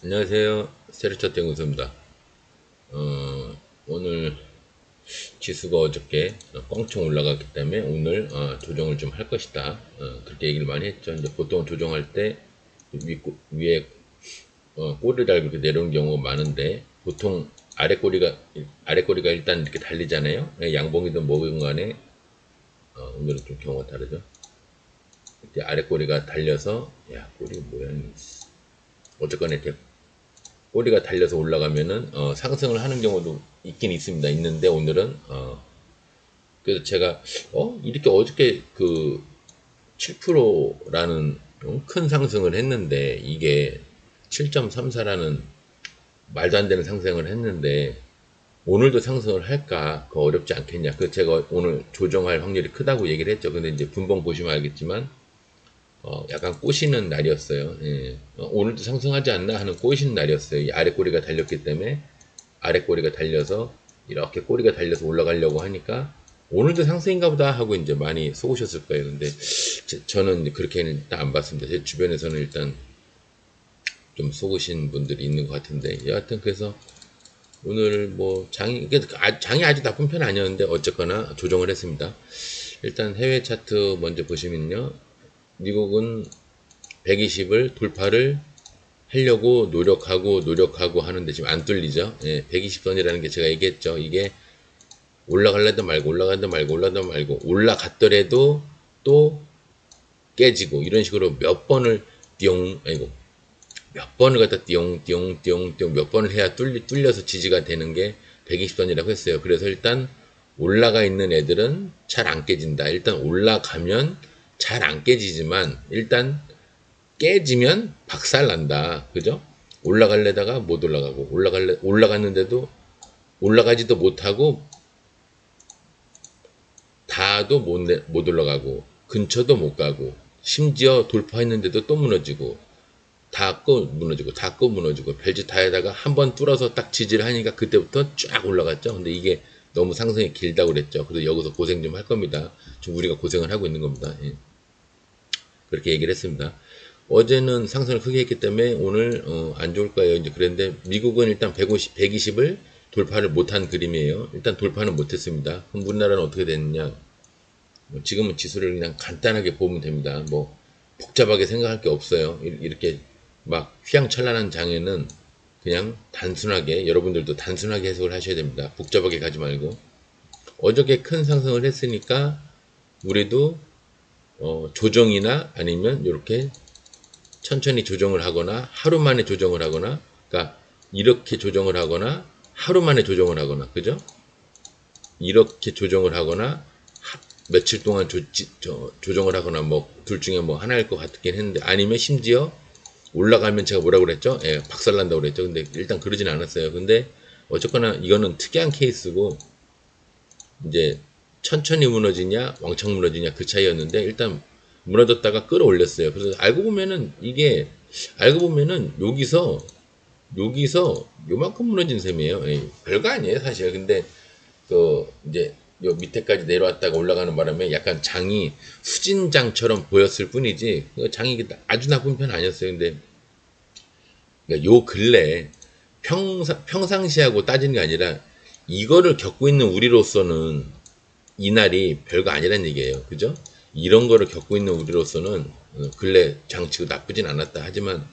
안녕하세요. 세르차트 연구소입니다. 오늘 지수가 어저께 껑충 올라갔기 때문에 오늘 조정을 좀 할 것이다. 그렇게 얘기를 많이 했죠. 이제 보통 조정할 때 위에 꼬리를 달고 이렇게 내려오는 경우가 많은데 보통 아래 꼬리가 일단 이렇게 달리잖아요. 양봉이든 뭐든 간에 오늘은 좀 경우가 다르죠. 이렇게 아래 꼬리가 달려서 꼬리 모양이 어쨌거나 이렇게 꼬리가 달려서 올라가면은 상승을 하는 경우도 있긴 있습니다. 있는데 오늘은 그래서 제가 이렇게 어저께 그 7%라는 큰 상승을 했는데 이게 7.34라는 말도 안 되는 상승을 했는데 오늘도 상승을 할까? 그거 어렵지 않겠냐? 그 제가 오늘 조정할 확률이 크다고 얘기를 했죠. 근데 이제 분봉 보시면 알겠지만 약간 꼬시는 날이었어요. 예. 오늘도 상승하지 않나 하는 꼬시는 날이었어요. 이 아래 꼬리가 달렸기 때문에 아래 꼬리가 달려서 이렇게 꼬리가 달려서 올라가려고 하니까 오늘도 상승인가 보다 하고 이제 많이 속으셨을 거예요. 근데 저는 그렇게는 일단 안 봤습니다. 제 주변에서는 일단 좀 속으신 분들이 있는 것 같은데 여하튼 그래서 오늘 뭐 장이 아주 나쁜 편 아니었는데 어쨌거나 조정을 했습니다. 일단 해외 차트 먼저 보시면요. 미국은 120을 돌파를 하려고 노력하고 하는데 지금 안 뚫리죠. 예, 120선이라는 게 제가 얘기했죠. 이게 올라가다 말고 올라갔더라도 또 깨지고 이런 식으로 몇 번을 몇 번을 갖다 띠용 몇 번을 해야 뚫려서 지지가 되는 게 120선이라고 했어요. 그래서 일단 올라가 있는 애들은 잘 안 깨진다. 일단 올라가면 잘 안 깨지지만 일단 깨지면 박살난다. 그죠? 올라갈래다가 못 올라가고 올라갔는데도 올라가지도 못하고 다도 못 올라가고 근처도 못 가고 심지어 돌파했는데도 또 무너지고 닿고 무너지고 별짓 다 해다가 한 번 뚫어서 딱 지지를 하니까 그때부터 쫙 올라갔죠. 근데 이게 너무 상승이 길다고 그랬죠. 그래서 여기서 고생 좀 할 겁니다. 지금 우리가 고생을 하고 있는 겁니다. 예. 그렇게 얘기를 했습니다. 어제는 상승을 크게 했기 때문에 오늘 안 좋을 거예요. 이제 그런데 미국은 일단 120을 돌파를 못한 그림이에요. 일단 돌파는 못했습니다. 그럼 우리나라는 어떻게 됐느냐? 지금은 지수를 그냥 간단하게 보면 됩니다. 뭐 복잡하게 생각할 게 없어요. 이렇게 막 휘황찬란한 장에는 그냥 단순하게 여러분들도 단순하게 해석을 하셔야 됩니다. 복잡하게 가지 말고 어저께 큰 상승을 했으니까 우리도 조정이나 아니면 이렇게 천천히 조정을 하거나 하루 만에 조정을 하거나 그러니까 이렇게 조정을 하거나 하루 만에 조정을 하거나 그죠? 이렇게 조정을 하거나 며칠 동안 조정을 하거나 뭐 둘 중에 뭐 하나일 것 같긴 했는데 아니면 심지어 올라가면 제가 뭐라고 그랬죠? 예, 박살난다고 그랬죠. 근데 일단 그러진 않았어요. 근데 어쨌거나 이거는 특이한 케이스고 이제 천천히 무너지냐 왕창 무너지냐 그 차이였는데 일단 무너졌다가 끌어올렸어요. 그래서 알고 보면은 여기서 요만큼 무너진 셈이에요. 예, 별거 아니에요 사실. 근데 그 이제 요 밑에까지 내려왔다가 올라가는 바람에 약간 장이 수진장처럼 보였을 뿐이지 장이 아주 나쁜 편 아니었어요. 근데 그러니까 요 근래 평상시하고 따지는 게 아니라 이거를 겪고 있는 우리로서는 이날이 별거 아니란 얘기예요. 그죠? 이런 거를 겪고 있는 우리로서는 근래 장치고 나쁘진 않았다. 하지만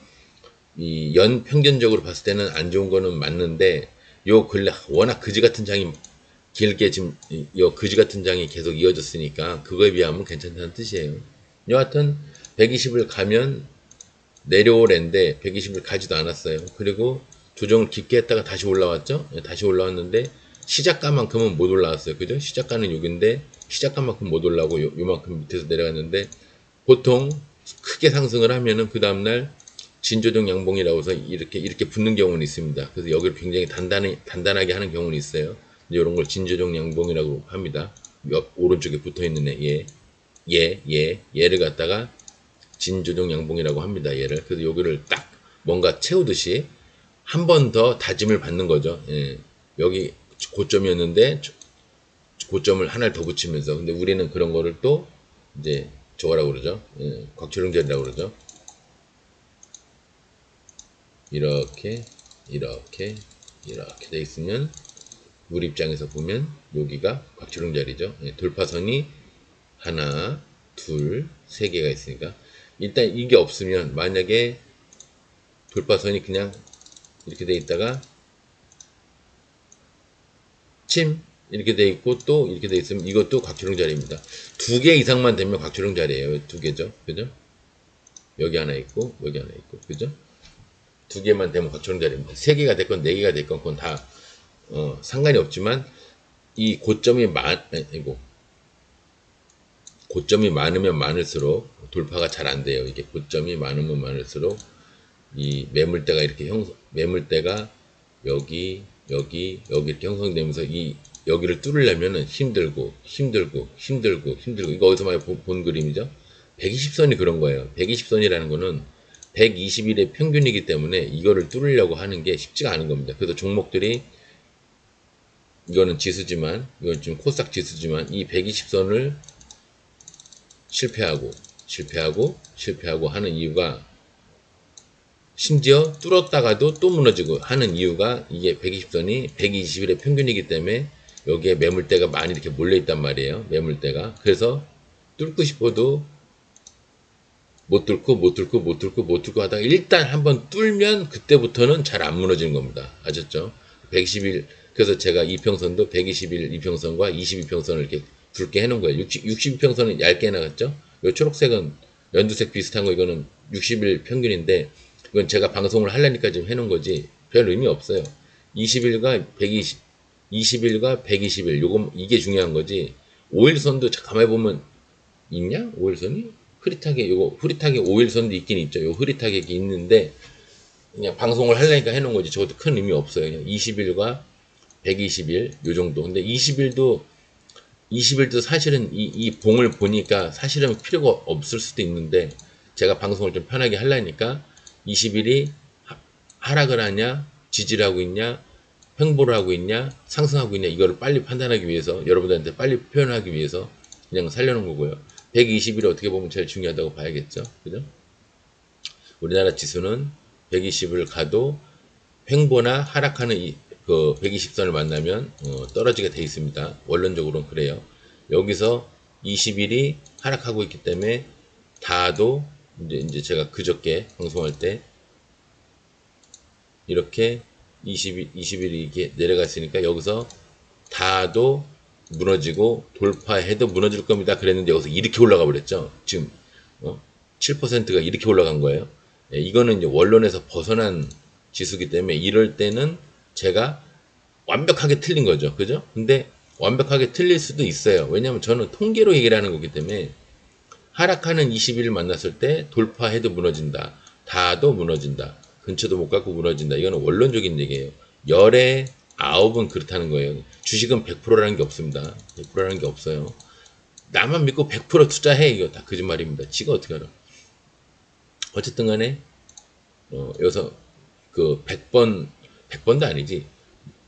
이 연 평균적으로 봤을 때는 안 좋은 거는 맞는데 요 근래 워낙 그지 같은 장이 길게 지금 요 그지 같은 장이 계속 이어졌으니까 그거에 비하면 괜찮다는 뜻이에요. 여하튼 120을 가면 내려오랜데 120을 가지도 않았어요. 그리고 조정을 깊게 했다가 다시 올라왔죠. 다시 올라왔는데 시작가만큼은 못 올라왔어요. 그죠? 시작가는 여기인데 시작가만큼 못 올라오고 요만큼 밑에서 내려갔는데 보통 크게 상승을 하면은 그 다음날 진조정 양봉이라고 해서 이렇게 붙는 경우는 있습니다. 그래서 여기를 굉장히 단단하게 하는 경우는 있어요. 이런 걸 진조정 양봉이라고 합니다. 옆 오른쪽에 붙어 있는 얘를 갖다가 진조정 양봉이라고 합니다. 얘를. 그래서 여기를 딱 뭔가 채우듯이 한 번 더 다짐을 받는 거죠. 예. 여기 고점이었는데 고점을 하나를 더 붙이면서 근데 우리는 그런 거를 또 이제 저거라고 그러죠. 예. 곽초룡절이라고 그러죠. 이렇게 이렇게 이렇게 돼 있으면 우리 입장에서 보면 여기가 곽초령 자리죠. 예, 돌파선이 하나, 둘, 세 개가 있으니까 일단 이게 없으면 만약에 돌파선이 그냥 이렇게 돼 있다가 침 이렇게 돼 있고 또 이렇게 돼 있으면 이것도 곽초령 자리입니다. 두 개 이상만 되면 곽초령 자리예요. 두 개죠. 그죠? 여기 하나 있고 여기 하나 있고 그죠? 두 개만 되면 곽초령 자리입니다. 세 개가 됐건 네 개가 됐건 그건 다 상관이 없지만 이 고점이 많으면 많을수록 돌파가 잘 안 돼요. 이게 고점이 많으면 많을수록 이 매물대가 이렇게 매물대가 여기 이렇게 형성되면서 이 여기를 뚫으려면은 힘들고 이거 어디서 많이 본 그림이죠? 120선이 그런 거예요. 120선이라는 거는 120일의 평균이기 때문에 이거를 뚫으려고 하는 게 쉽지가 않은 겁니다. 그래서 종목들이 이거는 지수지만 이건 지금 코스닥 지수지만 이 120선을 실패하고 하는 이유가 심지어 뚫었다가도 또 무너지고 하는 이유가 이게 120선이 120일의 평균이기 때문에 여기에 매물대가 많이 이렇게 몰려있단 말이에요. 매물대가. 그래서 뚫고 싶어도 못 뚫고 하다가 일단 한번 뚫면 그때부터는 잘 안 무너지는 겁니다. 아셨죠? 120일, 그래서 제가 이평선도 120일 이평선과 22평선을 이렇게 굵게 해놓은 거예요. 62평선은 얇게 해나갔죠? 이 초록색은 연두색 비슷한 거 이거는 60일 평균인데 이건 제가 방송을 하려니까 지금 해놓은 거지 별 의미 없어요. 20일과 120일 이게 중요한 거지 5일선도 가만히 보면 있냐? 5일선이? 흐릿하게 5일선도 있긴 있죠. 요 흐릿하게 있는데 그냥 방송을 하려니까 해놓은 거지 저것도 큰 의미 없어요. 그냥 20일과 120일 요 정도. 근데 20일도 사실은 이 봉을 보니까 사실은 필요가 없을 수도 있는데 제가 방송을 좀 편하게 하려니까 20일이 하락을 하냐 지지를 하고 있냐 횡보를 하고 있냐 상승하고 있냐 이거를 빨리 판단하기 위해서 여러분들한테 빨리 표현하기 위해서 그냥 살려놓은 거고요. 120일이 어떻게 보면 제일 중요하다고 봐야겠죠. 그죠? 우리나라 지수는 120을 가도 횡보나 하락하는 그 120선을 만나면 떨어지게 돼 있습니다. 원론적으로는 그래요. 여기서 20일이 하락하고 있기 때문에 닿아도 이제 제가 그저께 방송할 때 이렇게 20일이 이렇게 내려갔으니까 여기서 닿아도 무너지고 돌파해도 무너질 겁니다. 그랬는데 여기서 이렇게 올라가 버렸죠. 지금 7%가 이렇게 올라간 거예요. 예, 이거는 이제 원론에서 벗어난 지수기 때문에 이럴 때는 제가 완벽하게 틀린 거죠. 그죠? 근데 완벽하게 틀릴 수도 있어요. 왜냐하면 저는 통계로 얘기를 하는 거기 때문에 하락하는 20일을 만났을 때 돌파해도 무너진다. 닿아도 무너진다. 근처도 못 갖고 무너진다. 이거는 원론적인 얘기예요. 열에 9은 그렇다는 거예요. 주식은 100%라는 게 없습니다. 100%라는 게 없어요. 나만 믿고 100% 투자해. 이거 다 거짓말입니다. 지가 어떻게 알아. 어쨌든 간에 여기서 그 100번도 아니지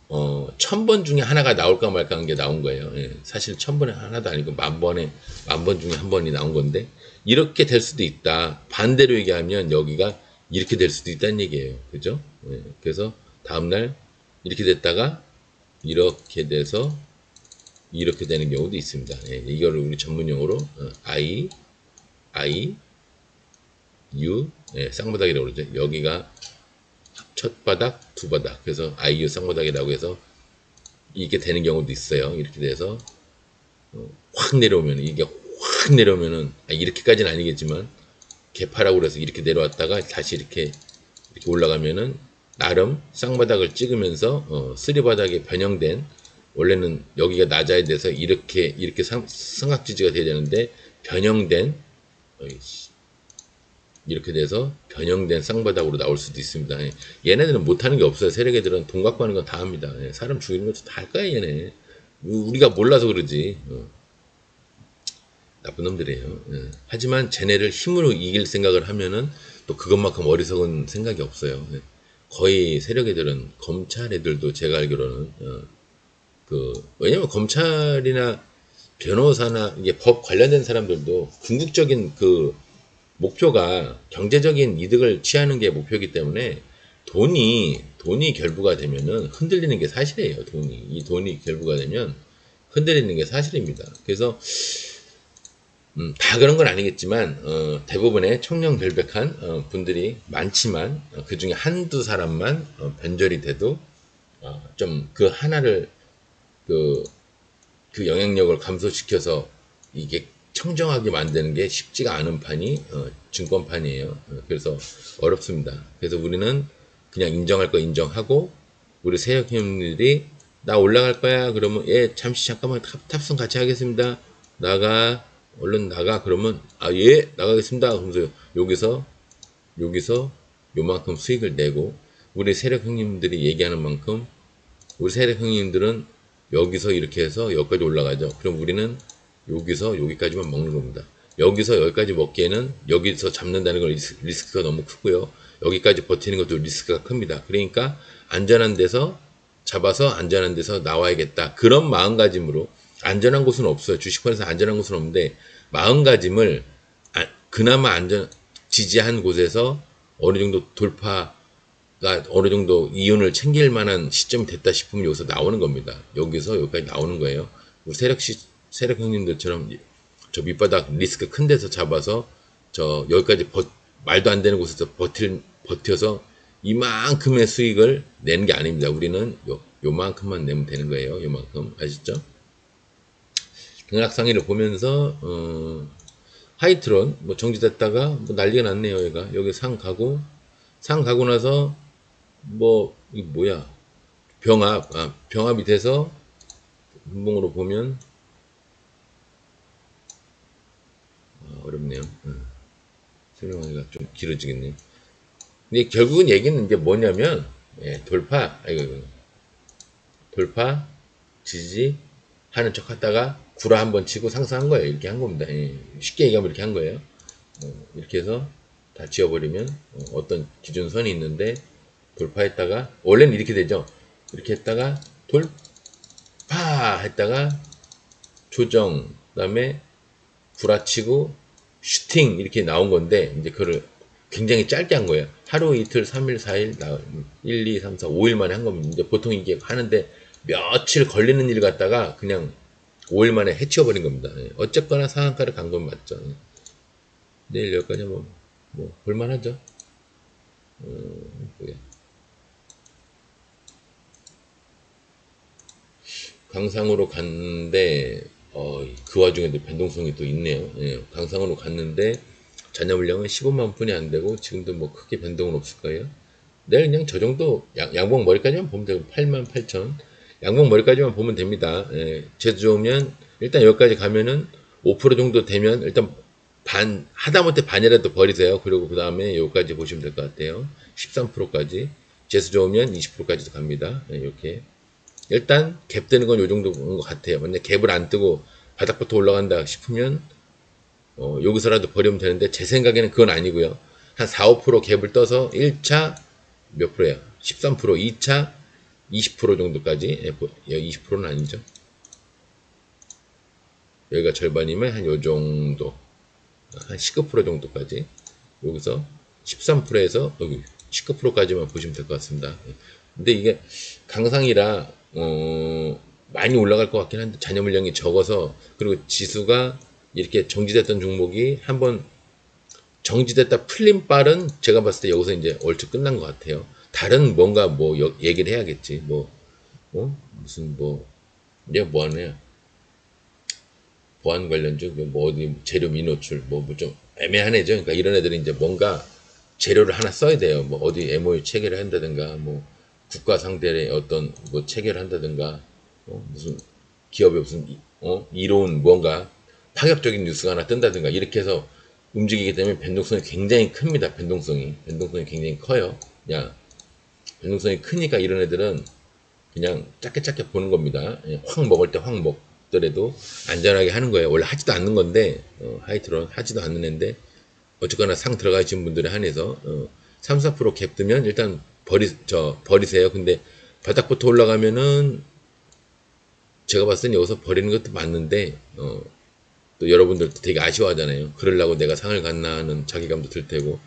1000번 중에 하나가 나올까 말까 한 게 나온 거예요. 예, 사실 1000번에 하나도 아니고 만 번 중에 한 번이 나온 건데 이렇게 될 수도 있다. 반대로 얘기하면 여기가 이렇게 될 수도 있다는 얘기예요. 그죠? 예, 그래서 다음날 이렇게 됐다가 이렇게 돼서 이렇게 되는 경우도 있습니다. 예, 이거를 우리 전문용어로 U 예, 쌍바닥이라고 그러죠. 여기가 첫 바닥, 두 바닥. 그래서 IU 쌍바닥이라고 해서 이게 되는 경우도 있어요. 이렇게 돼서 확 내려오면 이게 확 내려오면은 이렇게까지는 아니겠지만 개파라고 그래서 이렇게 내려왔다가 다시 이렇게 올라가면은 나름 쌍바닥을 찍으면서 쓰리바닥에 변형된 원래는 여기가 낮아야 돼서 이렇게 삼각지지가 돼야 되는데 변형된 이렇게 돼서 변형된 쌍바닥으로 나올 수도 있습니다. 얘네들은 못하는 게 없어요. 세력애들은 돈 갖고 하는 건 다 합니다. 사람 죽이는 것도 다 할 거야 얘네. 우리가 몰라서 그러지. 나쁜 놈들이에요. 하지만 쟤네를 힘으로 이길 생각을 하면은 또 그것만큼 어리석은 생각이 없어요. 거의 세력애들은 검찰 애들도 제가 알기로는 왜냐면 검찰이나 변호사나 이게 법 관련된 사람들도 궁극적인 그 목표가 경제적인 이득을 취하는 게 목표이기 때문에 돈이 결부가 되면은 흔들리는 게 사실이에요. 이 돈이 결부가 되면 흔들리는 게 사실입니다. 그래서 다 그런 건 아니겠지만 대부분의 청렴결백한 분들이 많지만 그 중에 한두 사람만 변절이 돼도 좀 그 하나를 그, 그 영향력을 감소시켜서 이게 청정하게 만드는 게 쉽지가 않은 판이 증권판이에요. 그래서 어렵습니다. 그래서 우리는 그냥 인정할 거 인정하고 우리 세력 형님들이 나 올라갈 거야 그러면 예 잠시 잠깐만 탑승 같이 하겠습니다. 나가 얼른 나가 그러면 아 예 나가겠습니다. 그러면서 여기서 요만큼 수익을 내고 우리 세력 형님들이 얘기하는 만큼 우리 세력 형님들은 여기서 이렇게 해서 여기까지 올라가죠. 그럼 우리는 여기서 여기까지만 먹는 겁니다. 여기서 여기까지 먹기에는 여기서 잡는다는 건 리스크가 너무 크고요. 여기까지 버티는 것도 리스크가 큽니다. 그러니까 안전한 데서 잡아서 안전한 데서 나와야겠다. 그런 마음가짐으로 안전한 곳은 없어요. 주식권에서 안전한 곳은 없는데 마음가짐을 그나마 지지한 곳에서 어느 정도 돌파가 어느 정도 이윤을 챙길 만한 시점이 됐다 싶으면 여기서 나오는 겁니다. 여기서 여기까지 나오는 거예요. 우리 세력 형님들처럼 저 밑바닥 리스크 큰 데서 잡아서 저 여기까지 말도 안 되는 곳에서 버텨서 이만큼의 수익을 내는 게 아닙니다. 우리는 요만큼만 내면 되는 거예요. 요만큼 아시죠? 등락상위를 보면서 하이트론 뭐 정지됐다가 뭐 난리가 났네요. 얘가 여기 상 가고 나서 뭐 이 뭐야 병합이 돼서 분봉으로 보면 어렵네요. 설명하기가 좀 길어지겠네요. 근데 결국은 얘기는 이제 뭐냐면 돌파 지지하는 척 하다가 구라 한번 치고 상승한 거예요. 이렇게 한 겁니다. 쉽게 얘기하면 이렇게 한 거예요. 이렇게 해서 다 지워버리면 어떤 기준선이 있는데 돌파했다가 원래는 이렇게 되죠. 이렇게 했다가 돌파 했다가 조정 그다음에 구라치고 슈팅 이렇게 나온 건데 이제 그걸 굉장히 짧게 한 거예요. 하루 이틀 3일 4일 1, 2, 3, 4, 5일 만에 한 겁니다. 이제 보통 이게 하는데 며칠 걸리는 일 갖다가 그냥 5일 만에 해치워버린 겁니다. 어쨌거나 상한가를 간 건 맞죠. 내일 여기까지 뭐 볼만하죠. 강상으로 갔는데 그 와중에도 변동성이 또 있네요. 강상으로 갔는데 잔여 물량은 15만 뿐이 안 되고 지금도 뭐 크게 변동은 없을 거예요. 내가 그냥 저 정도 양봉 머리까지만 보면 되고 8만 8천 양봉 머리까지만 보면 됩니다. 제주 좋으면 일단 여기까지 가면은 5% 정도 되면 일단 하다못해 반이라도 버리세요. 그리고 그 다음에 여기까지 보시면 될 것 같아요. 13%까지 재수 좋으면 20%까지도 갑니다. 이렇게 일단 갭 뜨는 건 요 정도인 것 같아요. 만약 갭을 안 뜨고 바닥부터 올라간다 싶으면 여기서라도 버리면 되는데 제 생각에는 그건 아니고요. 한 4, 5% 갭을 떠서 1차 몇 프로야? 13%, 2차 20% 정도까지. 여기 20%는 아니죠. 여기가 절반이면 한 요 정도. 한 19% 정도까지. 여기서 13%에서 여기 19%까지만 보시면 될 것 같습니다. 근데 이게 강상이라 많이 올라갈 것 같긴 한데 잔여 물량이 적어서 그리고 지수가 이렇게 정지됐던 종목이 한번 정지됐다 풀린 빨은 제가 봤을 때 여기서 이제 얼추 끝난 것 같아요. 다른 뭔가 뭐 얘기를 해야겠지. 무슨 얘가 뭐 하냐. 보안 관련주, 뭐 어디 재료 미노출, 뭐 좀 애매한 애죠. 그러니까 이런 애들은 이제 뭔가 재료를 하나 써야 돼요. 뭐 어디 MOU 체결을 한다든가, 뭐 국가 상대의 어떤 뭐 체결을 한다든가, 무슨 기업의 무슨 이로운 뭔가 파격적인 뉴스가 하나 뜬다든가 이렇게 해서 움직이기 때문에 변동성이 굉장히 큽니다. 변동성이 굉장히 커요. 그냥 변동성이 크니까 이런 애들은 그냥 작게 보는 겁니다. 확 먹을 때 확 먹더라도 안전하게 하는 거예요. 원래 하지도 않는 건데 하이트론 하지도 않는 애인데 어쨌거나 상 들어가신 분들에 한해서 3, 4% 갭 뜨면 일단 버리세요. 근데 바닥부터 올라가면은 제가 봤을 땐 여기서 버리는 것도 맞는데 또 여러분들도 되게 아쉬워하잖아요. 그러려고 내가 상을 갔나 하는 자괴감도 들 테고.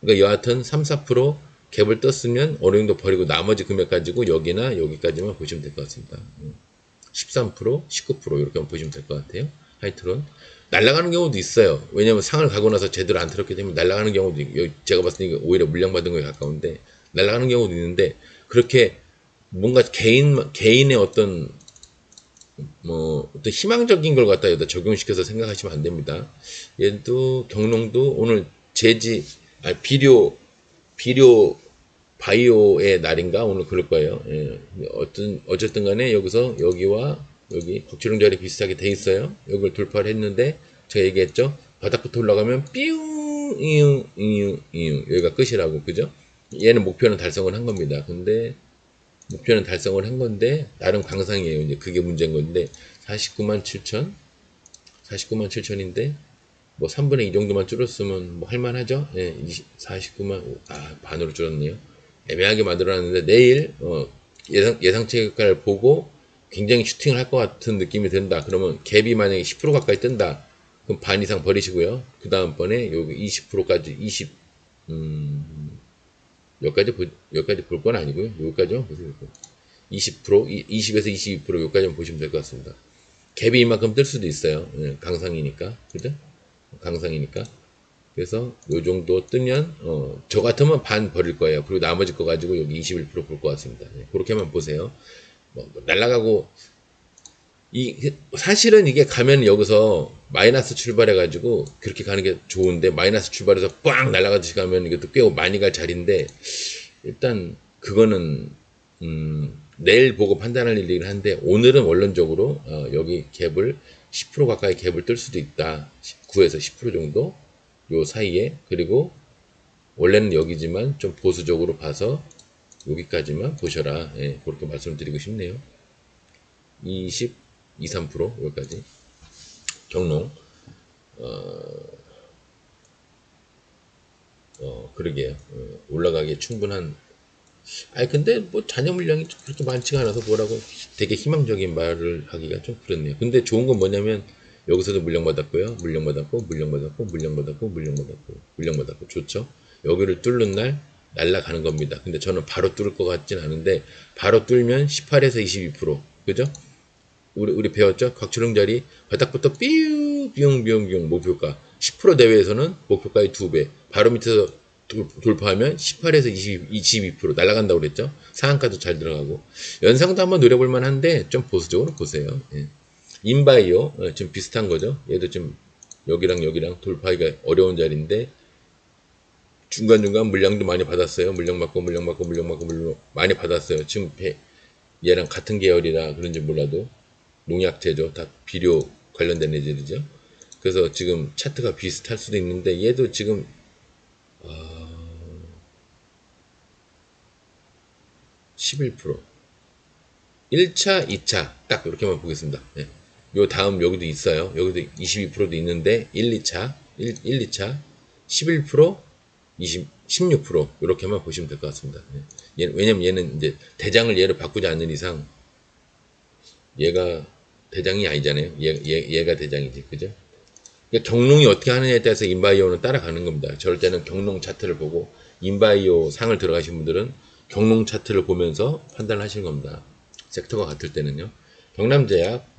그러니까 여하튼 3, 4% 갭을 떴으면 어느 정도 버리고 나머지 금액 가지고 여기나 여기까지만 보시면 될 것 같습니다. 13%, 19% 이렇게 보시면 될 것 같아요. 하이트론 날아가는 경우도 있어요. 왜냐면 상을 가고 나서 제대로 안 틀었기 때문에 날아가는 경우도 있고, 제가 봤을 때 오히려 물량받은 거에 가까운데 날아가는 경우도 있는데, 그렇게 뭔가 개인의 어떤 어떤 희망적인 걸 갖다 여기다 적용시켜서 생각하시면 안 됩니다. 얘도 경농도 오늘 비료 바이오의 날인가 오늘 그럴 거예요. 예. 어쨌든 간에 여기서 여기와 여기 곡지름 자리 비슷하게 돼 있어요. 여기를 돌파를 했는데 제가 얘기했죠. 바닥부터 올라가면 삐웅 이응 이응 이응 여기가 끝이라고, 그죠? 얘는 목표는 달성을 한 겁니다. 근데 목표는 달성을 한 건데 나름 강상이에요. 이제 그게 문제인 건데 49만 7천 49만 7천인데 뭐 3분의 2 정도만 줄였으면 뭐 할만하죠. 예, 49만 반으로 줄었네요. 애매하게 만들어놨는데 내일 예상치를 보고 굉장히 슈팅을 할 것 같은 느낌이 든다. 그러면 갭이 만약에 10% 가까이 뜬다. 그럼 반 이상 버리시고요. 그 다음번에 여기 20%까지 20까지 볼 건 아니고요. 여기까지만 보세요. 20%, 20에서 22% 여기까지만 보시면 될 것 같습니다. 갭이 이만큼 뜰 수도 있어요. 예, 강상이니까. 그죠? 강상이니까. 그래서 요 정도 뜨면 저 같으면 반 버릴 거예요. 그리고 나머지 거 가지고 여기 21%볼 것 같습니다. 예, 그렇게만 보세요. 날라가고 사실은 이게 가면 여기서 마이너스 출발해 가지고 그렇게 가는 게 좋은데, 마이너스 출발해서 꽝 날아가듯이 가면 이것도 꽤 많이 갈 자리인데, 일단 그거는 내일 보고 판단할 일이긴 한데, 오늘은 원론적으로 여기 갭을 10% 가까이 갭을 뜰 수도 있다. 9에서 10% 정도 요 사이에. 그리고 원래는 여기지만 좀 보수적으로 봐서 여기까지만 보셔라. 예, 그렇게 말씀드리고 싶네요. 20, 3% 여기까지 경농. 그러게요. 올라가기에 충분한. 근데 뭐 잔여 물량이 그렇게 많지가 않아서 뭐라고 되게 희망적인 말을 하기가 좀 그렇네요. 근데 좋은 건 뭐냐면 여기서도 물량받았고요. 물량받았고 물량받았고 물량받았고 물량받았고 물량받았고 좋죠. 여기를 뚫는 날 날라가는 겁니다. 근데 저는 바로 뚫을 것 같진 않은데, 바로 뚫면 18에서 22%, 그죠? 우리 배웠죠? 각출형 자리 바닥부터 삐용삐용삐용 목표가 10% 내외에서는 목표가의 2배, 바로 밑에서 돌파하면 18에서 22% 날아간다고 그랬죠? 상한가도 잘 들어가고 연상도 한번 노려볼 만한데 좀 보수적으로 보세요. 예. 인바이오 좀 비슷한 거죠. 얘도 좀 여기랑 돌파하기가 어려운 자리인데 중간중간 물량도 많이 받았어요. 물량 받고 물량 많이 받았어요. 지금 얘랑 같은 계열이라 그런지 몰라도 농약제죠. 다 비료 관련된 애들이죠. 그래서 지금 차트가 비슷할 수도 있는데 얘도 지금 11% 1차, 2차 딱 이렇게만 보겠습니다. 네. 요 다음 여기도 있어요. 여기도 22%도 있는데 1, 2차 2차 11% 16% 이렇게만 보시면 될 것 같습니다. 네. 왜냐면 얘는 이제 대장을 얘로 바꾸지 않는 이상 얘가 대장이 아니잖아요. 얘가 대장이지, 그죠? 그러니까 경농이 어떻게 하느냐에 따라서 인바이오는 따라가는 겁니다. 저럴 때는 경농 차트를 보고, 인바이오 상을 들어가신 분들은 경농 차트를 보면서 판단을 하시는 겁니다. 섹터가 같을 때는요. 경남제약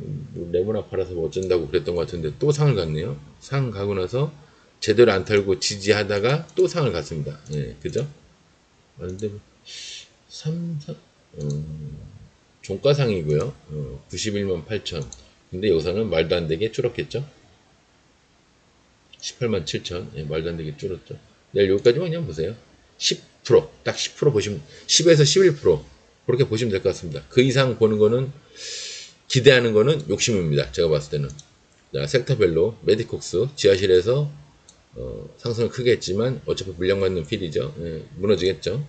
레모나 팔아서 뭐 어쩐다고 그랬던 것 같은데 또 상을 갔네요. 상 가고 나서 제대로 안 털고 지지하다가 또 상을 갔습니다. 예, 그죠? 근데 3, 4, 종가상이고요. 91만 8천. 근데 여기서는 말도 안 되게 줄었겠죠? 18만 7천. 예, 말도 안 되게 줄었죠. 내일 여기까지만 그냥 보세요. 10%, 딱 10% 보시면, 10에서 11%. 그렇게 보시면 될 것 같습니다. 그 이상 보는 거는, 기대하는 거는 욕심입니다. 제가 봤을 때는. 자, 섹터별로, 메디콕스, 지하실에서, 상승을 크게 했지만, 어차피 물량받는 필이죠. 예, 무너지겠죠.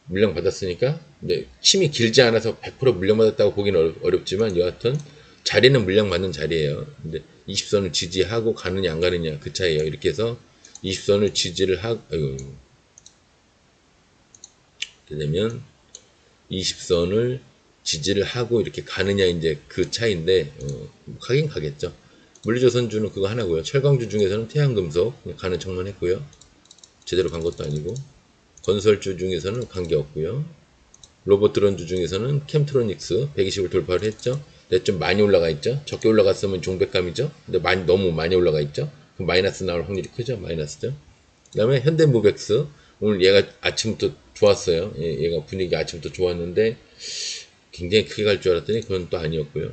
물량 받았으니까, 이제 힘이 길지 않아서 100% 물량받았다고 보기는 어렵지만, 여하튼, 자리는 물량 받는 자리예요. 근데 20선을 지지하고 가느냐 안 가느냐 그 차이에요. 이렇게 해서 20선을 지지를 하고, 이렇게 되면 20선을 지지를 하고 이렇게 가느냐 이제 그 차이인데, 가긴 가겠죠. 물리조선주는 그거 하나고요. 철강주 중에서는 태양금속 가는 척만 했고요. 제대로 간 것도 아니고. 건설주 중에서는 관계없고요. 로봇 드론주 중에서는 캠트로닉스 120을 돌파를 했죠. 근데 좀 많이 올라가 있죠. 적게 올라갔으면 종백감이죠. 근데 너무 많이 올라가 있죠. 그럼 마이너스 나올 확률이 크죠. 마이너스죠. 그 다음에 현대무벡스 오늘 얘가 아침부터 좋았어요. 얘가 분위기 아침부터 좋았는데 굉장히 크게 갈 줄 알았더니 그건 또 아니었고요.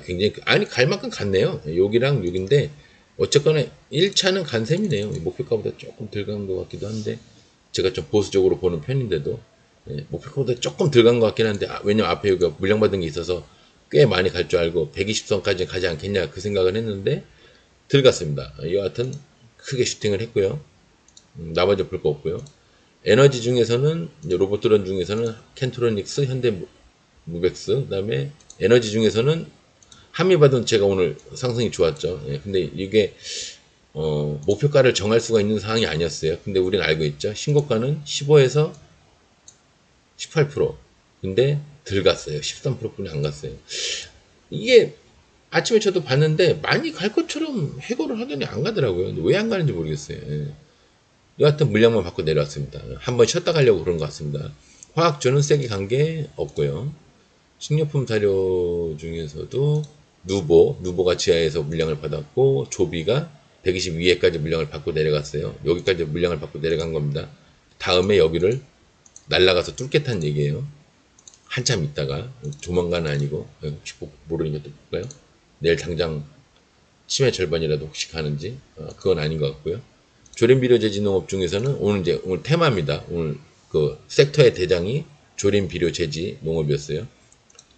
굉장히 아니 갈 만큼 갔네요. 여기랑 여기인데 어쨌거나 1차는 간 셈이네요. 목표가보다 조금 덜 간 것 같기도 한데 제가 좀 보수적으로 보는 편인데도 목표가보다 조금 덜 간 것 같긴 한데 왜냐면 앞에 여기가 물량받은 게 있어서 꽤 많이 갈 줄 알고 120선까지 가지 않겠냐 그 생각을 했는데 덜 갔습니다. 여하튼 크게 슈팅을 했고요. 나머지 볼 거 없고요. 에너지 중에서는 로봇 드론 중에서는 켄트로닉스, 현대무벡스, 그다음에 에너지 중에서는 한미반도체가 오늘 상승이 좋았죠. 근데 이게 목표가를 정할 수가 있는 상황이 아니었어요. 근데 우리는 알고 있죠. 신고가는 15에서 18%. 근데 덜 갔어요. 13%뿐이 안 갔어요. 이게 아침에 저도 봤는데 많이 갈 것처럼 해고를 하더니 안 가더라고요. 왜 안 가는지 모르겠어요. 여하튼 물량만 받고 내려왔습니다. 한번 쉬었다 가려고 그런 것 같습니다. 화학주는 세게 간 게 없고요. 식료품 사료 중에서도 누보가 지하에서 물량을 받았고 조비가 120 위에까지 물량을 받고 내려갔어요. 여기까지 물량을 받고 내려간 겁니다. 다음에 여기를 날아가서 뚫겠다는 얘기예요. 한참 있다가 조만간은 아니고 혹시 모르니까 또 볼까요? 내일 당장 치매 절반이라도 혹시 가는지 그건 아닌 것 같고요. 조림비료제지농업 중에서는 오늘 테마입니다. 오늘 그 섹터의 대장이 조림비료제지 농업이었어요.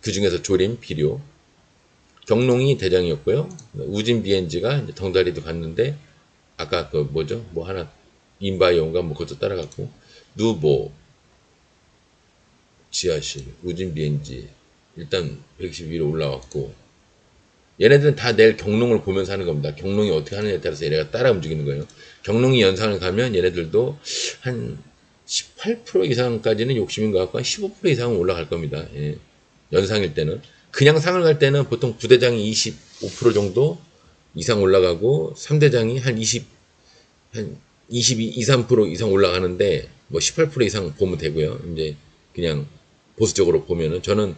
그 중에서 조림비료 경농이 대장이었고요. 우진 BNG가 이제 덩다리도 갔는데 아까 그 뭐죠? 뭐 하나 인바이온가 뭐 그것도 따라갔고 누보 지하실 우진 BNG 일단 110 위로 올라왔고 얘네들은 다 내일 경농을 보면서 하는 겁니다. 경농이 어떻게 하느냐에 따라서 얘네가 따라 움직이는 거예요. 경농이 연상을 가면 얘네들도 한 18% 이상까지는 욕심인 것 같고 한 15% 이상은 올라갈 겁니다. 연상일 때는. 그냥 상을 갈 때는 보통 부대장이 25% 정도 이상 올라가고 3대장이 한 22, 23% 이상 올라가는데 뭐 18% 이상 보면 되고요. 이제 그냥 보수적으로 보면은 저는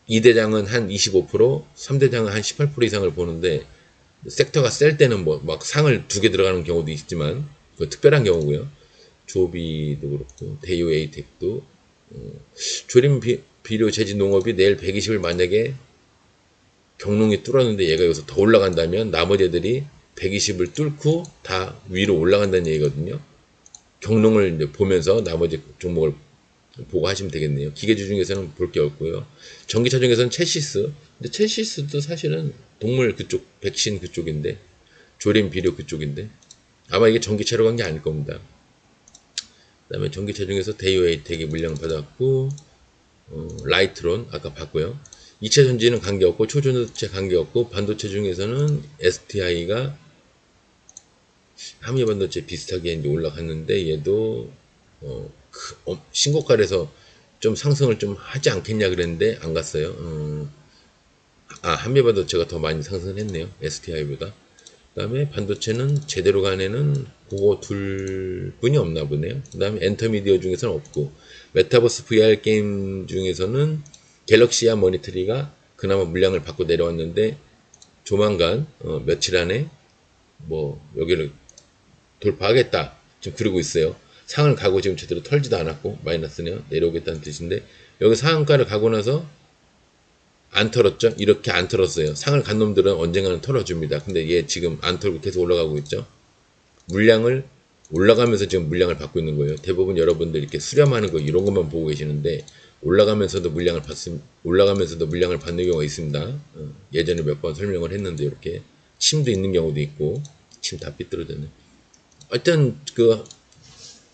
2대장은 한 25%, 3대장은 한 18% 이상을 보는데 섹터가 셀 때는 뭐 막 상을 2개 들어가는 경우도 있지만 그 특별한 경우고요. 조비도 그렇고 대유 에이텍도 조림 비료 제지 농업이 내일 120을 만약에 경농이 뚫었는데 얘가 여기서 더 올라간다면 나머지 애들이 120을 뚫고 다 위로 올라간다는 얘기거든요. 경농을 이제 보면서 나머지 종목을 보고 하시면 되겠네요. 기계주 중에서는 볼 게 없고요. 전기차 중에서는 체시스. 근데 체시스도 사실은 동물 그쪽, 백신 그쪽인데, 조림 비료 그쪽인데, 아마 이게 전기차로 간 게 아닐 겁니다. 그 다음에 전기차 중에서 데이웨이텍이 물량 받았고, 라이트론 아까 봤고요. 이체 전지는 관계없고, 초전도체 관계없고, 반도체 중에서는 STI가 한미반도체 비슷하게 이제 올라갔는데, 얘도, 신고가에서 좀 상승을 좀 하지 않겠냐 그랬는데 안 갔어요. 한미반도체가 더 많이 상승했네요. STI보다. 그 다음에 반도체는 제대로 간 애는 그거 둘 분이 없나 보네요. 그 다음에 엔터미디어 중에서는 없고 메타버스 VR 게임 중에서는 갤럭시아 모니터리가 그나마 물량을 받고 내려왔는데 조만간 며칠 안에 뭐 여기를 돌파하겠다 지금 그러고 있어요. 상을 가고 지금 제대로 털지도 않았고 마이너스네요. 내려오겠다는 뜻인데 여기 상한가를 가고 나서 안 털었죠. 이렇게 안 털었어요. 상을 간 놈들은 언젠가는 털어줍니다. 근데 얘 지금 안 털고 계속 올라가고 있죠. 물량을 올라가면서 지금 물량을 받고 있는 거예요. 대부분 여러분들 이렇게 수렴하는 거 이런 것만 보고 계시는데 올라가면서도 물량을 받는 경우가 있습니다. 예전에 몇 번 설명을 했는데 이렇게 침도 있는 경우도 있고 침 다 삐뚤어졌네. 하여튼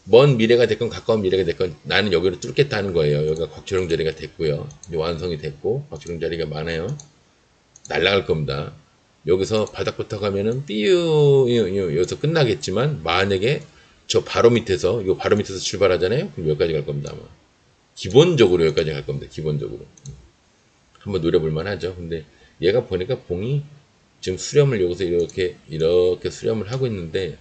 먼 미래가 됐건 가까운 미래가 됐건 나는 여기를 뚫겠다 하는 거예요. 여기가 곽초령 자리가 됐고요. 이제 완성이 됐고 곽초령 자리가 많아요. 날아갈 겁니다. 여기서 바닥부터 가면은 여기서 끝나겠지만 만약에 저 바로 밑에서 출발하잖아요. 그럼 여기까지 갈 겁니다. 아마. 기본적으로 여기까지 갈 겁니다. 기본적으로. 한번 노려볼 만하죠. 근데 얘가 보니까 봉이 지금 수렴을 여기서 이렇게 수렴을 하고 있는데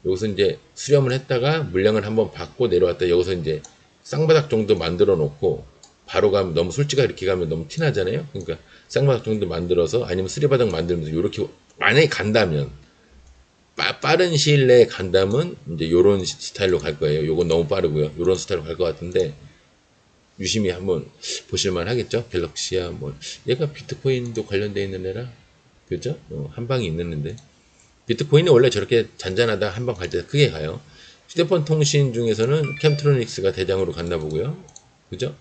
여기서 이제 수렴을 했다가 물량을 한번 받고 내려왔다. 여기서 이제 쌍바닥 정도 만들어 놓고 바로 가면 너무 솔직하게 이렇게 가면 너무 티나잖아요. 그러니까 쌍바닥 정도 만들어서 아니면 쓰리바닥 만들면서 이렇게 만약에 간다면 빠른 시일 내에 간다면 이제 요런 스타일로 갈 거예요. 요건 너무 빠르고요. 요런 스타일로 갈 것 같은데 유심히 한번 보실만 하겠죠. 갤럭시야 뭐 얘가 비트코인도 관련돼 있는 애라 그죠? 한 방이 있는 애인데 비트코인이 원래 저렇게 잔잔하다 한 방 갈 때 크게 가요. 휴대폰 통신 중에서는 캠트로닉스가 대장으로 갔나 보고요. 그죠?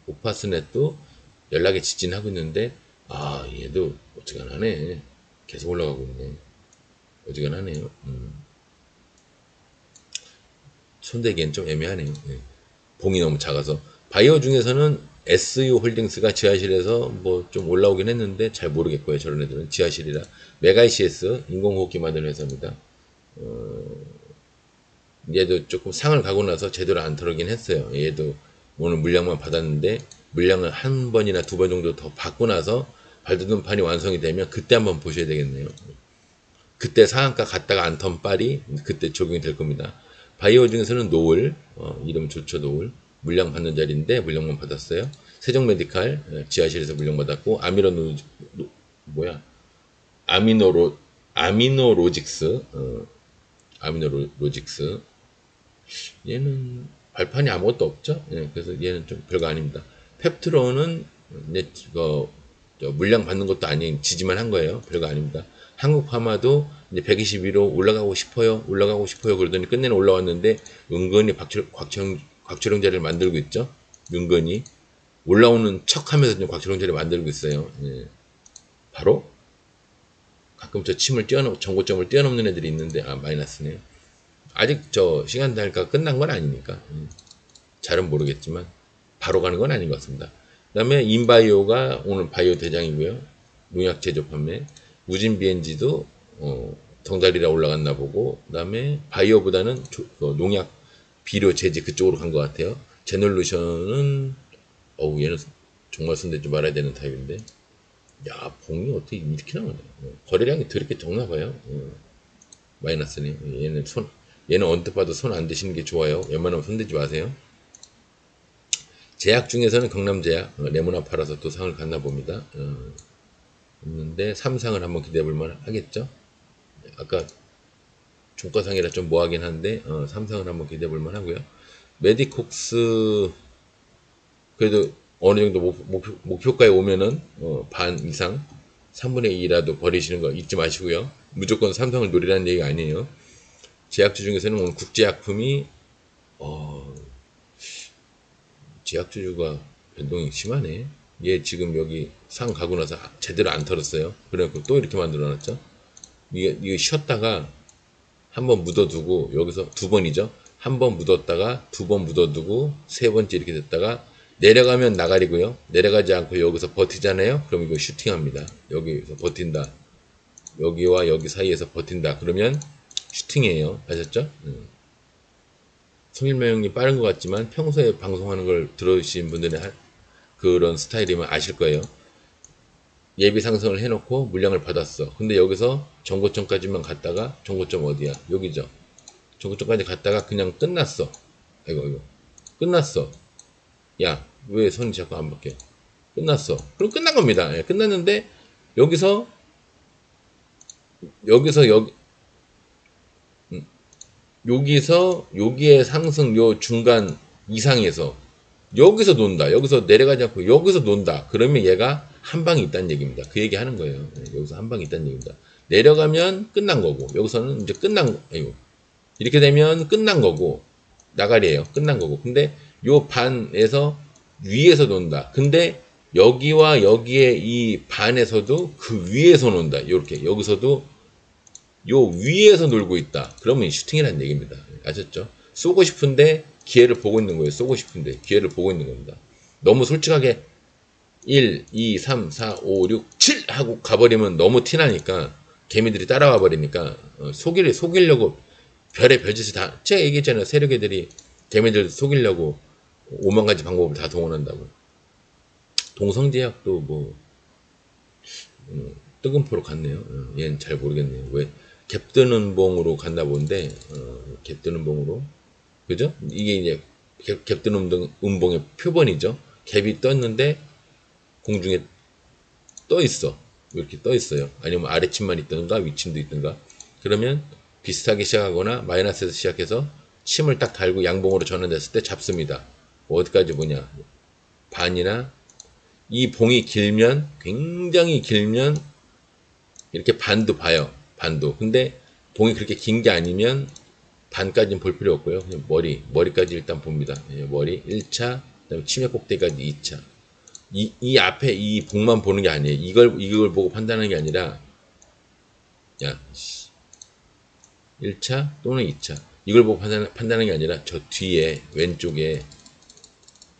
오파스넷도 연락에 지진하고 있는데 아 얘도 어지간하네. 계속 올라가고 있네. 어지간하네요. 손대기엔 좀 애매하네요. 예. 봉이 너무 작아서. 바이오 중에서는 SU 홀딩스가 지하실에서 뭐 좀 올라오긴 했는데 잘 모르겠고요. 저런 애들은 지하실이라. 메가이시스 인공호흡기 만드는 회사입니다. 얘도 조금 상을 가고 나서 제대로 안 털어긴 했어요. 얘도 오늘 물량만 받았는데 물량을 한 번이나 두 번 정도 더 받고 나서 발돋움판이 완성이 되면 그때 한번 보셔야 되겠네요. 그때 상한가 갔다가 안 턴 빨이 그때 적용이 될 겁니다. 바이오 중에서는 노을, 이름 좋죠, 노을. 물량 받는 자리인데 물량만 받았어요. 세종 메디칼 지하실에서 물량 받았고 뭐야? 아미노로직스 아미노로직스 얘는 발판이 아무것도 없죠. 예, 그래서 얘는 좀 별거 아닙니다. 펩트론은 이제 물량 받는 것도 아닌 지지만 한 거예요. 별거 아닙니다. 한국파마도 이제 122로 올라가고 싶어요. 그러더니 끝내는 올라왔는데 은근히 곽철용 자리를 만들고 있죠. 은근히 올라오는 척하면서 좀 곽철용 자리를 만들고 있어요. 예. 바로 가끔 저 침을 전고점을 뛰어넘는 애들이 있는데 마이너스네요. 아직 저 시간 단위가 끝난 건 아니니까 잘은 모르겠지만 바로 가는 건 아닌 것 같습니다. 그 다음에 인바이오가 오늘 바이오 대장이고요. 농약 제조 판매. 우진 BNG도 덩달이라 올라갔나 보고 그 다음에 바이오보다는 농약 비료 제지 그쪽으로 간 것 같아요. 제놀루션은 얘는 정말 손대지 말아야 되는 타입인데 야 봉이 어떻게 이렇게 나오냐. 거래량이 더럽게 적나 봐요. 마이너스네. 얘는 언뜻 봐도 손 안 대시는 게 좋아요. 웬만하면 손 대지 마세요. 제약 중에서는 경남제약 레모나 팔아서 또 상을 갔나 봅니다. 있는데 삼상을 한번 기대해 볼 만 하겠죠. 아까 종가상이라 좀 뭐하긴 한데 삼상을 한번 기대해 볼 만 하고요. 메디콕스 그래도 어느 정도 목표가에 오면은 반 이상 3분의 2라도 버리시는 거 잊지 마시고요. 무조건 삼성을 노리라는 얘기가 아니에요. 제약주 중에서는 오늘 국제약품이 제약주가 변동이 심하네. 얘 지금 여기 상 가고 나서 제대로 안 털었어요. 그래갖고 또 이렇게 만들어놨죠. 이게 쉬었다가 한번 묻어두고 여기서 두 번이죠. 한 번 묻었다가 두 번 묻어두고 세 번째 이렇게 됐다가 내려가면 나가리고요. 내려가지 않고 여기서 버티잖아요. 그럼 이거 슈팅합니다. 여기서 버틴다. 여기와 여기 사이에서 버틴다. 그러면 슈팅이에요. 아셨죠? 송일명 형님 빠른 것 같지만 평소에 방송하는 걸 들으신 분들은 그런 스타일이면 아실 거예요. 예비 상승을 해놓고 물량을 받았어. 근데 여기서 정고점까지만 갔다가 정고점 어디야? 여기죠. 정고점까지 갔다가 그냥 끝났어. 이거 끝났어. 야, 왜 손이 자꾸 안 바뀌어? 끝났어. 그럼 끝난 겁니다. 예, 끝났는데 여기서 여기에 상승 요 중간 이상에서 여기서 논다. 여기서 내려가지 않고 여기서 논다. 그러면 얘가 한 방이 있다는 얘기입니다. 그 얘기 하는 거예요. 여기서 한 방이 있다는 얘기입니다. 내려가면 끝난 거고 여기서는 이제 이렇게 되면 끝난 거고 나가리예요. 끝난 거고. 근데 요 반에서 위에서 논다. 근데 여기와 여기에 이 반에서도 그 위에서 논다. 이렇게 여기서도 요 위에서 놀고 있다. 그러면 슈팅이라는 얘기입니다. 아셨죠? 쏘고 싶은데 기회를 보고 있는 거예요. 쏘고 싶은데 기회를 보고 있는 겁니다. 너무 솔직하게 1, 2, 3, 4, 5, 6, 7 하고 가버리면 너무 티나니까 개미들이 따라와 버리니까 속이려고 별의 별짓을 다 제가 얘기했잖아요. 세력 애들이 개미들 속이려고 5만 가지 방법을 다 동원한다고. 동성제약도 뭐 뜨금포로 갔네요. 얘는 잘 모르겠네요. 왜 갭 뜨는 봉으로 갔나 본데, 갭 뜨는 봉으로. 그죠? 이게 이제 갭 뜨는 음봉의 표본이죠. 갭이 떴는데 공중에 떠 있어. 이렇게 떠 있어요. 아니면 아래침만 있든가 위침도 있든가. 그러면 비슷하게 시작하거나 마이너스에서 시작해서 침을 딱 달고 양봉으로 전환됐을 때 잡습니다. 뭐 어디까지 보냐. 반이나 이 봉이 길면 굉장히 길면 이렇게 반도 봐요. 반도. 근데 봉이 그렇게 긴 게 아니면 반까지는 볼 필요 없고요. 그냥 머리까지 일단 봅니다. 예, 머리 1차, 그다음에 치매 꼭대기까지 2차. 이 앞에 이 봉만 보는 게 아니에요. 이걸 보고 판단하는 게 아니라, 야, 1차 또는 2차. 이걸 보고 판단하는 게 아니라 저 뒤에 왼쪽에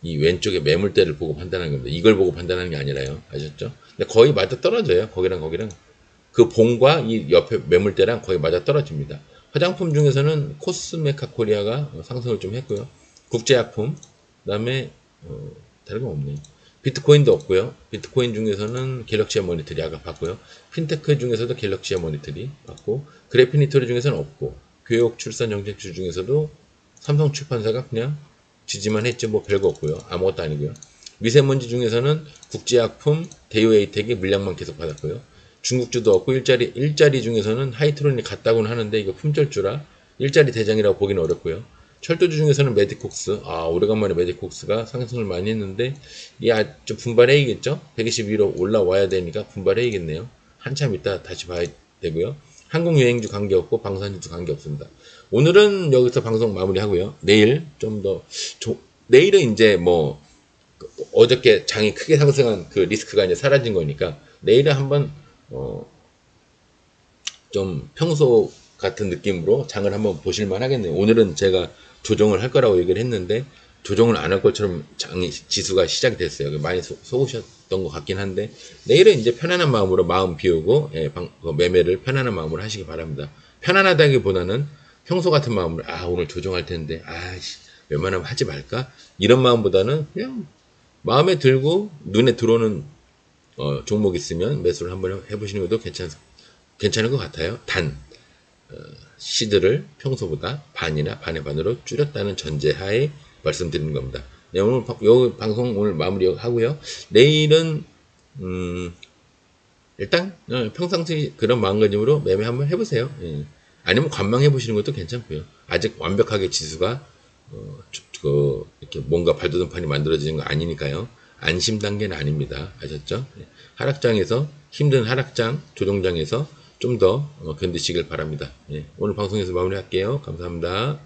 이 왼쪽에 매물대를 보고 판단하는 겁니다. 이걸 보고 판단하는 게 아니라요. 아셨죠? 근데 거의 맞아 떨어져요. 거기랑 그 봉과 이 옆에 매물대랑 거의 맞아 떨어집니다. 화장품 중에서는 코스메카 코리아가 상승을 좀 했고요. 국제약품, 그다음에 다른 건 없네요. 비트코인도 없고요. 비트코인 중에서는 갤럭시아 모니터리 아까 봤고요. 핀테크 중에서도 갤럭시아 모니터리 봤고, 그래피니토리 중에서는 없고, 교육 출산 정책주 중에서도 삼성 출판사가 그냥 지지만 했죠. 뭐 별거 없고요. 아무것도 아니고요. 미세먼지 중에서는 국제약품, 대우에이텍이 물량만 계속 받았고요. 중국주도 없고 일자리 중에서는 하이트론이 같다고는 하는데 이거 품절주라 일자리 대장이라고 보기는 어렵고요. 철도주 중에서는 메디콕스, 오래간만에 메디콕스가 상승을 많이 했는데 좀 분발해야겠죠. 120 위로 올라와야 되니까 분발해야겠네요. 한참 있다 다시 봐야 되고요. 항공여행주 관계없고 방산주도 관계없습니다. 오늘은 여기서 방송 마무리하고요. 내일 좀 더 내일은 이제 뭐 어저께 장이 크게 상승한 그 리스크가 이제 사라진 거니까 내일은 한번 좀 평소 같은 느낌으로 장을 한번 보실만 하겠네요. 오늘은 제가 조정을 할 거라고 얘기를 했는데 조정을 안 할 것처럼 지수가 시작이 됐어요. 많이 속으셨던 것 같긴 한데 내일은 이제 편안한 마음으로 마음 비우고 매매를 편안한 마음으로 하시기 바랍니다. 편안하다기보다는 평소 같은 마음으로 오늘 조정할 텐데 웬만하면 하지 말까? 이런 마음보다는 그냥 마음에 들고 눈에 들어오는 종목 있으면 매수를 한번 해보시는 것도 괜찮은 것 같아요. 단 시드를 평소보다 반이나 반의 반으로 줄였다는 전제하에 말씀드리는 겁니다. 네, 오늘 요 방송 오늘 마무리하고요. 내일은 일단 평상시 그런 마음가짐으로 매매 한번 해보세요. 예. 아니면 관망해 보시는 것도 괜찮고요. 아직 완벽하게 지수가 이렇게 뭔가 발돋움판이 만들어지는 거 아니니까요. 안심 단계는 아닙니다. 아셨죠? 예. 하락장에서 힘든 하락장 조정장에서 좀 더 견디시길 바랍니다. 예. 오늘 방송에서 마무리할게요. 감사합니다.